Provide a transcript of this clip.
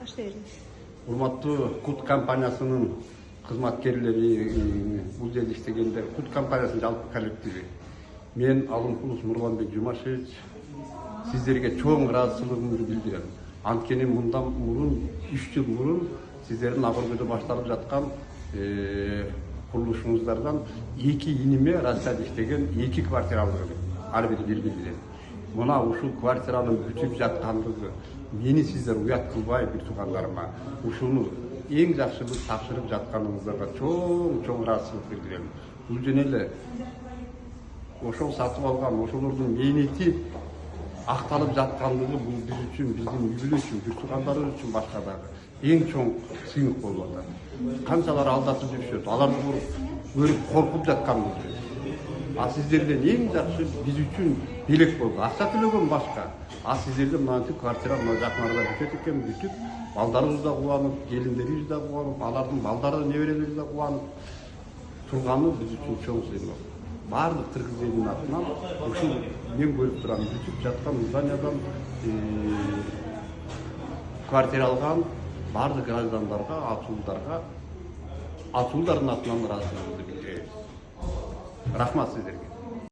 баштай бериңиз. Урматтуу Кут компаниясынын кызматкерлери, бул жерде иштегендер, Кут компаниясынын жалпы коллективи. Мен Алымкулов Нурланбек Жумашевич сиздерге чоң ыраазычылыгымды билдирем. Анткени мындан мурун 3 жыл мурун сиздердин Акөргөдө башталып жаткан курулушуңуздардан 2 иниме Россияда иштеген 2 квартиралыгы ар бири билдирет. Мына ушул квартиранын бүтүп жаткандыгы мени сиздер уят кылбай бир туугандарыма ушуну эң жакшы кылып тапшырып жатканыңыздарга чоң ыраазычылык билдирем. Бул жөн эле ошол сатып алган ошолордун мээнети акталып жаткандыгы бул биз үчүн, биздин үй үчүн, бир туугандарыбыз үчүн башка дагы эң чоң сыймык болуп атат. Канчалар алдатып жүрүшөт, аларды көрүп коркуп жатканбыз. А сиздерден эң жакшы биз үчүн белек болду. Акча төлөгөн башка. А сиздерде мынантип квартира мына жакын арада бүтөт экен, бүтүп, балдарыбыз да кубанып, келиндерибиз да кубанып, алардын балдары, неберелери да кубанып турганы биз үчүн чоң сыймык. Барлык кыргыз элинин атынан ушул мен көрүп турам бүтүп жаткан зданиядан квартира алган барлык граждандарга, атуулдардын атынан ыраазычылыгымды билдиребиз. Рахмат сиздерге.